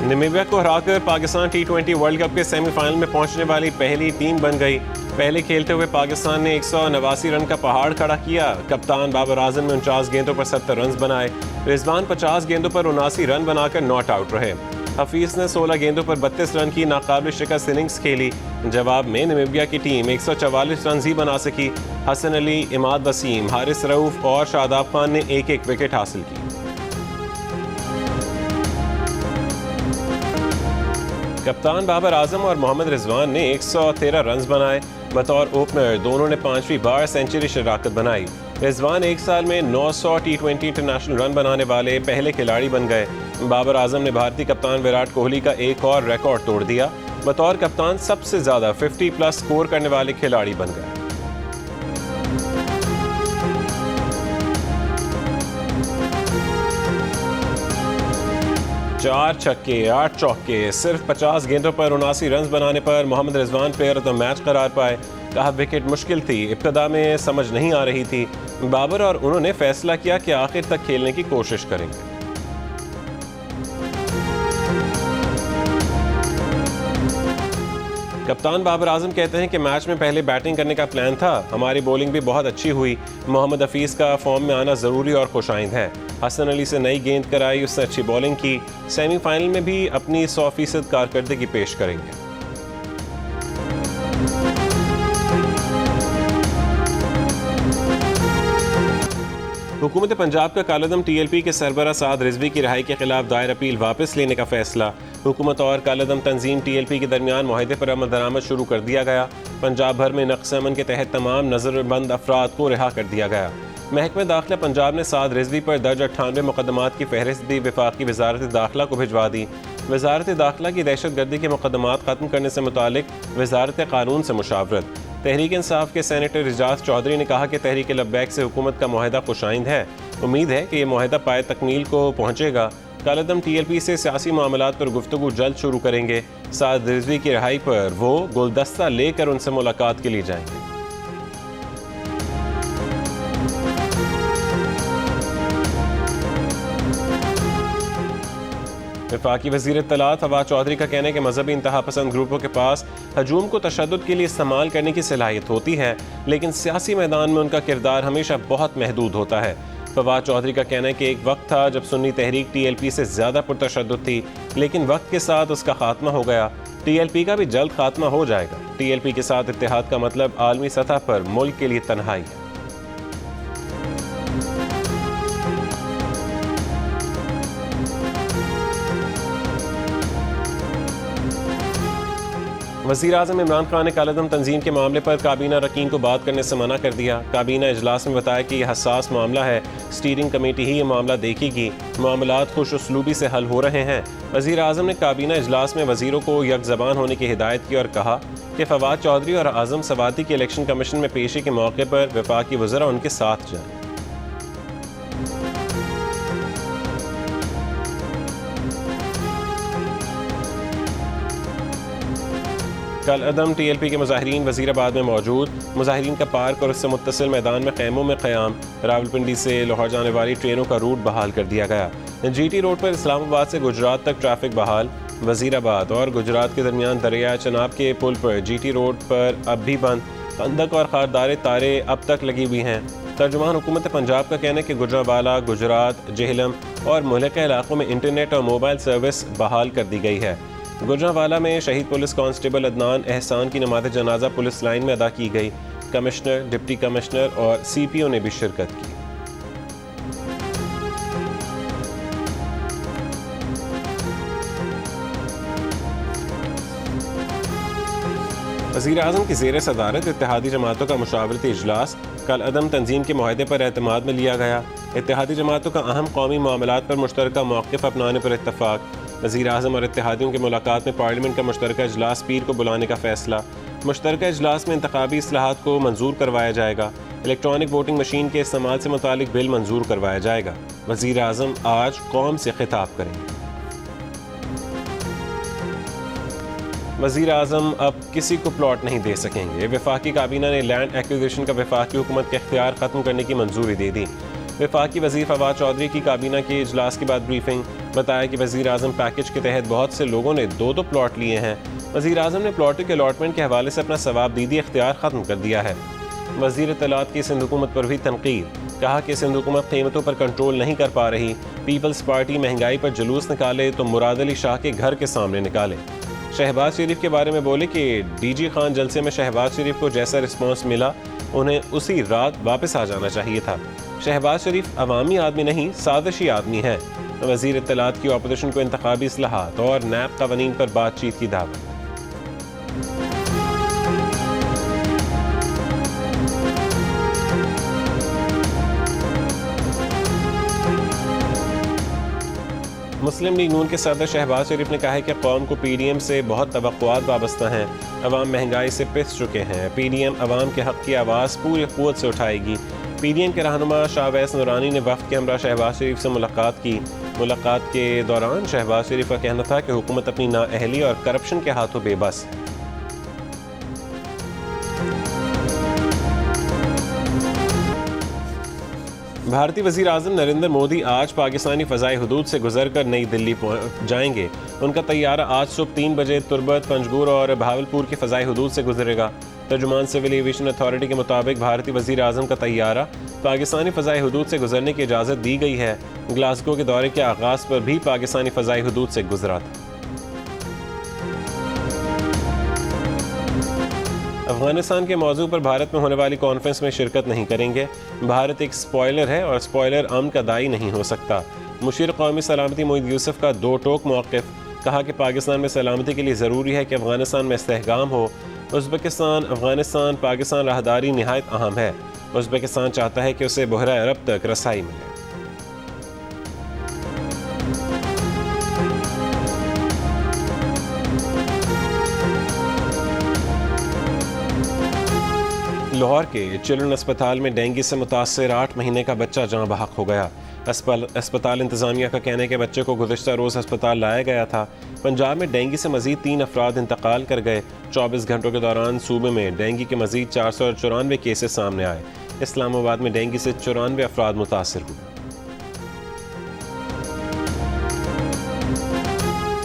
Namibia को हराकर Pakistan T20 world cup के सेमीफाइनल में पहुंचने वाली पहली टीम बन गई। पहले खेलते हुए पाकिस्तान ने 189 रन का पहाड़ खड़ा किया। कप्तान बाबर आजम ने 49 गेंदों पर 70 रन बनाए। रिजवान 50 गेंदों पर 79 रन बनाकर नॉट आउट रहे। हफीज ने 16 गेंदों पर 32 रन की नाकाबिल शिकस्त इनिंग्स खेली। जवाब में नामीबिया की टीम 144 रन ही बना सकी। हसन अली, इमाद वसीम, हारिस रऊफ और शादाब खान ने एक एक विकेट हासिल की। कप्तान बाबर आजम और मोहम्मद रिजवान ने 113 रन बनाए। बतौर ओपनर दोनों ने 5वीं बार सेंचुरी शराकत बनाई। रिजवान एक साल में 900 T20 इंटरनेशनल रन बनाने वाले पहले खिलाड़ी बन गए। बाबर आजम ने भारतीय कप्तान विराट कोहली का एक और रिकॉर्ड तोड़ दिया। बतौर कप्तान सबसे ज्यादा 50+ स्कोर करने वाले खिलाड़ी बन गए। चार छक्के 8 चौके सिर्फ 50 गेंदों पर 79 रन बनाने पर Mohammad Rizwan player of the match करार पाए। कहा विकेट मुश्किल थी, इब्तदा में समझ नहीं आ रही थी। बाबर और उन्होंने फैसला किया कि आखिर तक खेलने की कोशिश करेंगे। कप्तान बाबर आजम कहते हैं कि मैच में पहले बैटिंग करने का प्लान था। हमारी बॉलिंग भी बहुत अच्छी हुई। मोहम्मद हफीज का फॉर्म में आना ज़रूरी और खुशाइंद है। हसन अली से नई गेंद कराई, उससे अच्छी बॉलिंग की। सेमीफाइनल में भी अपनी 100% कारकर्दगी पेश करेंगे। हुकूमत पंजाब का कालादम TLP के सरबराह साद रिजवी की रिहाई के खिलाफ दायर अपील वापस लेने का फैसला। हुकूमत और कालादम तंजीम TLP के दरमियान मुआहदे पर अमल दरामद शुरू कर दिया गया। पंजाब भर में नक्स अमन के तहत तमाम नजरबंद अफराद को रिहा कर दिया गया। महकमा दाखिला पंजाब ने साद रिजवी पर दर्ज 98 मुकदमात की फहरिस्त भी वफाकी वजारत दाखिला को भिजवा दी। वजारत दाखिला की दहशत गर्दी के मुकदमात खत्म करने से मुतालिक वजारत कानून से मुशावरत। तहरीक इंसाफ के सेनेटर इजाज चौधरी ने कहा कि तहरीक लब्बैक से हुकूमत का मुआहदा खुशाइंद है। उम्मीद है कि यह मुआहदा पाए तकमील को पहुँचेगा। कालादम TLP से सियासी मामलात पर गुफ्तगू जल्द शुरू करेंगे। साद रिजवी की रिहाई पर वो गुलदस्ता लेकर उनसे मुलाकात के लिए जाएंगे। वफाकी वज़ीर इत्तलात फवाद चौधरी का कहना है कि मजहबी इंतहा पसंद ग्रुपों के पास हजूम को तशद्दुद के लिए इस्तेमाल करने की सलाहियत होती है, लेकिन सियासी मैदान में उनका किरदार हमेशा बहुत महदूद होता है। फवाद चौधरी का कहना है कि एक वक्त था जब सुन्नी तहरीक TLP से ज़्यादा पुरतशद्दुद थी, लेकिन वक्त के साथ उसका खात्मा हो गया। TLP का भी जल्द खात्मा हो जाएगा। TLP के साथ इत्तेहाद का मतलब आलमी सतह पर मुल्क के लिए तन्हाई है। वज़ीर आज़म इमरान खान ने कालादम तंजीम के मामले पर काबीना रकीन को बात करने से मना कर दिया। काबीना इजलास में बताया कि यह हसास मामला है, स्टीयरिंग कमेटी ही ये मामला देखेगी। मामलात खुश उसलूबी से हल हो रहे हैं। वज़ीर आज़म ने काबीना इजलास में वज़ीरों को यक ज़बान होने की हिदायत की और कहा कि फवाद चौधरी और आज़म सवाती के इलेक्शन कमीशन में पेशी के मौके पर वफाकी वज़रा उनके साथ जाएं। कालादम TLP के मुजाहिरीन वज़ीराबाद में मौजूद। मुजाहिरीन का पार्क और उससे मुत्तसिल मैदान में ख़ैमों में क़याम। रावलपिंडी से लाहौर जाने वाली ट्रेनों का रूट बहाल कर दिया गया। GT रोड पर इस्लामाबाद से गुजरात तक ट्रैफिक बहाल। वज़ीराबाद और गुजरात के दरमियान दरिया चनाब के पुल पर GT रोड पर अब भी बंद। खंदक और खारदार तारे अब तक लगी हुई हैं। तर्जुमान हुकूमत पंजाब का कहना है कि गुजरावाला, गुजरात, जेहलम और मुल्का इलाकों में इंटरनेट और मोबाइल सर्विस बहाल कर दी गई है। गुजरावाला में शहीद पुलिस कांस्टेबल अदनान एहसान की नमाज़ जनाजा पुलिस लाइन में अदा की गई। कमिश्नर, डिप्टी कमिश्नर और CPO ने भी शिरकत की। वज़ीर आज़म की ज़ेर सदारत इत्तेहादी जमातों का मुशावरती इजलास। कालादम तंजीम के मुआहदे पर एतमाद में लिया गया। इत्तेहादी जमातों का अहम कौमी मामलात पर मुश्तरका मौक़िफ़ अपनाने पर इत्तफ़ाक़। वज़ीर आज़म और इत्तेहादियों की मुलाकात में पार्लियामेंट का मुश्तरका इजलास पीर को बुलाने का फैसला। मुश्तरका इजलास में इंतखाबी इस्लाहात को मंजूर करवाया जाएगा। इलेक्ट्रॉनिक वोटिंग मशीन के इस्तेमाल से मुतालिक बिल मंजूर करवाया जाएगा। वज़ीर आज़म आज कौम से खिताब करेंगे। वज़ीर आज़म अब किसी को प्लॉट नहीं दे सकेंगे। वफाकी काबीना ने लैंड एक्विजिशन का वफाकी हुकूमत के इख्तियार ख़त्म करने की मंजूरी दे दी। वफाकी वज़ीर फवाद चौधरी की काबीना के इजलास के बाद ब्रीफिंग। बताया कि वज़ीर आज़म पैकेज के तहत बहुत से लोगों ने 2-2 प्लॉट लिए हैं। वज़ीर आज़म ने प्लॉटों के अलॉटमेंट के हवाले से अपना सवाबदीदी इख्तियार ख़त्म कर दिया है। वज़ीर इत्तलात की सिंध हुकूमत पर भी तनकीद, कहा कि सिंध हुकूमत कीमतों पर कंट्रोल नहीं कर पा रही। पीपल्स पार्टी महंगाई पर जुलूस निकाले तो मुराद अली शाह के घर के सामने निकाले। शहबाज शरीफ के बारे में बोले कि डीजी खान जलसे में शहबाज शरीफ को जैसा रिस्पॉन्स मिला उन्हें उसी रात वापस आ जाना चाहिए था। शहबाज शरीफ अवामी आदमी नहीं, साजिशी आदमी है। वज़ीर इत्तलात की अपोजिशन को इंतखाबी इस्लाहात और नैब क़वानीन पर बातचीत की दावत। मुस्लिम लीग नून के सदर शहबाज शरीफ ने कहा है कि कौम को PDM से बहुत तवक्कुआत वाबस्ता हैं। अवाम महंगाई से पिस चुके हैं। PDM अवाम के हक़ की आवाज़ पूरी क़ुव्वत से उठाएगी। PDM के रहनुमा शाह अवैस नूरानी ने वफ़द के हमरा शहबाज शरीफ से मुलाकात की। मुलाकात के दौरान शहबाज शरीफ का कहना था कि हुकूमत अपनी नाअहली और करप्शन के हाथों बेबस है। भारतीय वज़ीर आज़म नरेंद्र मोदी आज पाकिस्तानी फ़ज़ाई हुदूद से गुजर कर नई दिल्ली जाएंगे। उनका तैयारा आज सुबह 3 बजे तुर्बत, पंजगुर और भावलपुर की फ़ज़ाई हुदूद से गुजरेगा। तर्जुमान सिविल एविएशन अथॉरिटी के मुताबिक भारतीय वज़ीर आज़म का तैयारा पाकिस्तानी फ़ज़ाई हुदूद से गुजरने की इजाज़त दी गई है। ग्लासगो के दौरे के आगाज़ पर भी पाकिस्तानी फ़ज़ाई हुदूद से गुजरा था। अफगानिस्तान के मौजू पर भारत में होने वाली कॉन्फ्रेंस में शिरकत नहीं करेंगे। भारत एक स्पॉयलर है और स्पॉयलर अमन का दाई नहीं हो सकता। मुशीर कौमी सलामती मोईद यूसुफ का दो टोक मौक़िफ़, कहा कि पाकिस्तान में सलामती के लिए ज़रूरी है कि अफगानिस्तान में इस्तेहकाम हो। उज़्बेकिस्तान, अफगानिस्तान, पाकिस्तान राहदारी निहायत अहम है। उज़्बेकिस्तान चाहता है कि उसे बहरा अरब तक रसाई मिले। लाहौर के चिल्ड्रन अस्पताल में डेंगू से मुतासर 8 महीने का बच्चा जाँ बहक हो गया। अस्पताल इंतज़ामिया का कहना है कि बच्चे को गुज़िश्ता रोज़ अस्पताल लाया गया था। पंजाब में डेंगू से मज़ीद 3 अफराद इंतकाल कर गए। 24 घंटों के दौरान सूबे में डेंगू के मज़ीद 494 केसेस सामने आए। इस्लामाबाद में डेंगू से 94 अफराद मुतासर हुए।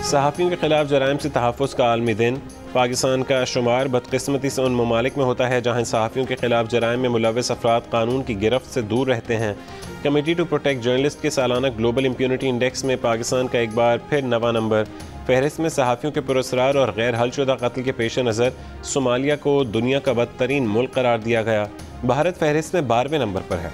सहाफ़ियों के खिलाफ जराइम से तहफ़्फ़ुज़ का आलमी दिन। पाकिस्तान का शुमार बदकिस्मती से उन ममालिक में होता है जहाँ सहाफ़ियों के खिलाफ जराइम में मुलव्वस अफराद कानून की गिरफ्त से दूर रहते हैं। कमेटी टू प्रोटेक्ट जर्नलिस्ट के सालाना ग्लोबल इम्प्यूनिटी इंडेक्स में पाकिस्तान का एक बार फिर 9वां नंबर। फहरिस्त में सहाफ़ियों के पुरस्कार और गैर हलशुदा कत्ल के पेश नज़र सोमालिया को दुनिया का बदतरीन मुल्क करार दिया गया। भारत फहरिस्त में 12वें नंबर पर है।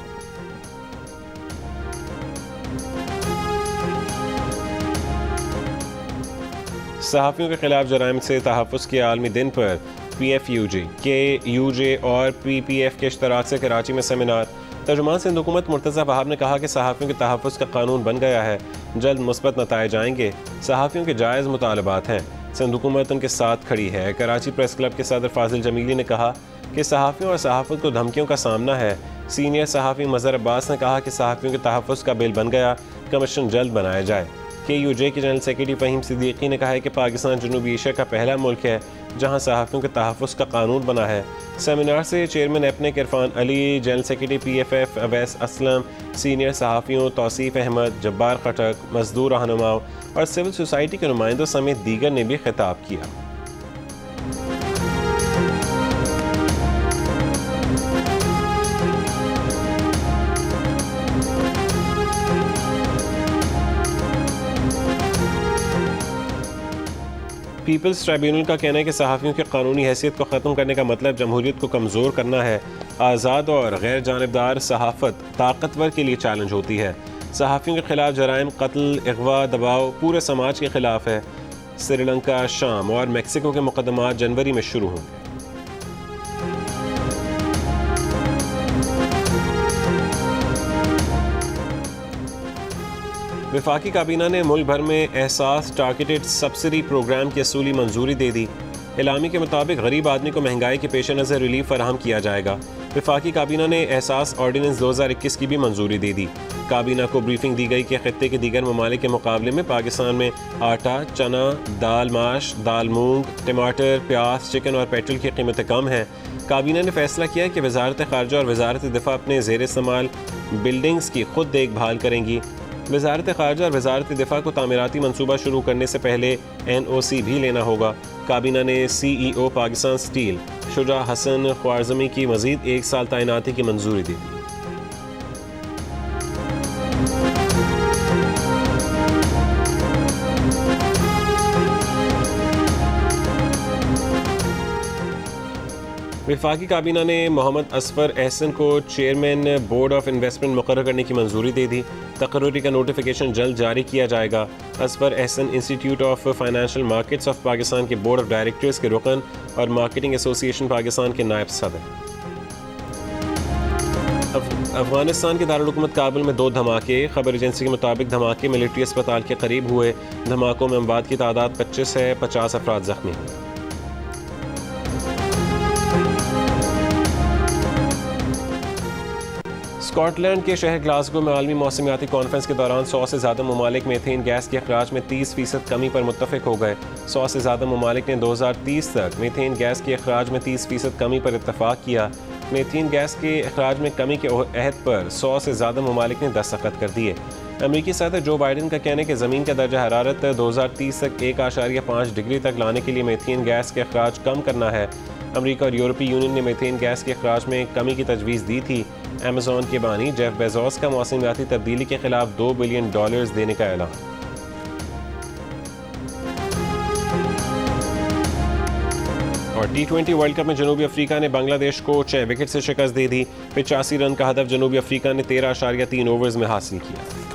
सहाफ़ियों के खिलाफ जराइम से तहफ़्फ़ुज़ के आलमी दिन पर PFUJ, KUJ और PPF के इश्तराक से कराची में सेमिनार। तर्जुमान सिंध हुकूमत मुर्तज़ा वहाब ने कहा कि सहाफ़ियों के तहफ़्फ़ुज़ का कानून बन गया है, जल्द मुस्बत नताइज आएंगे। सहाफ़ियों के जायज़ मुतालबात हैं, सिंध हुकूमत उनके साथ खड़ी है। कराची प्रेस क्लब के सदर फाजिल जमीली ने कहा कि सहाफ़ियों और सहाफ़त को धमकियों का सामना है। सीनियर सहाफ़ी मज़हर अब्बास ने कहा कि सहाफ़ियों के तहफ़्फ़ुज़ का बिल बन गया, कमीशन जल्द बनाया जाए। KUJ के जनरल सेक्रेटरी फ़हीम सिद्दीकी ने कहा है कि पाकिस्तान जनूबी एशिया का पहला मुल्क है जहां सहाफ़ियों के तहफ़्फ़ुज़ का कानून बना है। सेमिनार से chairman APNEC Irfan Ali, general secretary PFF Awais Aslam, senior सहाफ़ियों तौसीफ़ अहमद, जब्बार खटक, मजदूर रहनुमाओं और सिविल सोसाइटी के नुमाइंदों समेत दीगर ने भी खिताब किया। पीपल्स ट्राइब्यूनल का कहना है कि सहाफ़ियों की कानूनी हैसियत को ख़त्म करने का मतलब जमहूरियत को कमज़ोर करना है। आज़ाद और गैर जानबदार सहाफ़त ताकतवर के लिए चैलेंज होती है। सहाफ़ियों के खिलाफ जराइम, कत्ल, अगवा, दबाव पूरे समाज के ख़िलाफ़ है। श्रीलंका, शाम और मेक्सिको के मुकदमात जनवरी में शुरू होंगे। वफाकी काबीना ने मुल्क भर में एहसास टारगेटेड सब्सिडी प्रोग्राम की असूली मंजूरी दे दी। एलामी के मुताबिक गरीब आदमी को महंगाई के पेश नज़र रिलीफ फराहम किया जाएगा। वफाकी काबीना ने एहसास ऑर्डिनेंस 2021 की भी मंजूरी दे दी। काबीना को ब्रीफिंग दी गई कि खित्ते के दीगर ममालिक के मुकाबले में पाकिस्तान में आटा, चना, दाल माश, दाल मूंग, टमाटर, प्याज, चिकन और पेट्रोल की कीमतें कम हैं। काबीना ने फैसला किया कि वजारत ख़ारजा और वजारत दिफा अपने ज़ेर इस्तेमाल बिल्डिंग्स की खुद देखभाल करेंगी। वजारत ख़ारजा और वजारत दिफा को तामीराती मनसूबा शुरू करने से पहले NOC भी लेना होगा। काबीना ने CEO पाकिस्तान स्टील शुजा हसन ख्वारज़मी की मज़ीद 1 साल तैनाती की मंजूरी दी थी। वफाकी काबीना ने मोहम्मद असफर एहसन को चेयरमैन बोर्ड ऑफ इन्वेस्टमेंट मुकर्रर करने की मंजूरी दे दी। तकर्रुरी का नोटिफिकेशन जल्द जारी किया जाएगा। Asfar Ehsan institute of financial markets of Pakistan के बोर्ड ऑफ डायरेक्टर्स के रुकन और मार्केटिंग एसोसिएशन पाकिस्तान के नायब सदर। अफगानिस्तान के दारुल-हुकूमत काबुल में 2 धमाके। खबर एजेंसी के मुताबिक धमाके मिलिट्री अस्पताल के करीब हुए। धमाकों में अमवात की तादाद 25 है, 50 अफराद जख्मी हुए। स्कॉटलैंड के शहर ग्लासगो में आलमी मौसमियाती कॉन्फ्रेंस के दौरान 100 से ज़्यादा ममालिक मीथेन गैस के अखराज में 30% कमी पर मुत्तफिक हो गए। 100 से ज़्यादा ममालिक ने 2030 तक मीथेन गैस के अखराज में 30% कमी पर इत्तफाक किया। मीथेन गैस के अखराज में कमी के अहद पर 100 से ज़्यादा ममालिक ने दस्तखत कर दिए। अमरीकी सदर जो बाइडन का कहना है कि ज़मीन का दर्जा हरारत 2030 तक 1.5 डिग्री तक लाने के लिए मीथेन गैस के अखराज कम करना है। अमरीका और यूरोपीय यूनियन ने मीथेन गैस के अखराज में कमी की तजवीज़ दी थी। अमेज़ॉन के बानी जेफ बेजोस का मौसमियाती तब्दीली के खिलाफ $2 बिलियन देने का ऐलान। और T20 वर्ल्ड कप में जनूबी अफ्रीका ने बांग्लादेश को 6 विकेट से शिकस्त दे दी। 85 रन का हदफ जनूबी अफ्रीका ने 13.3 ओवर्स में हासिल किया।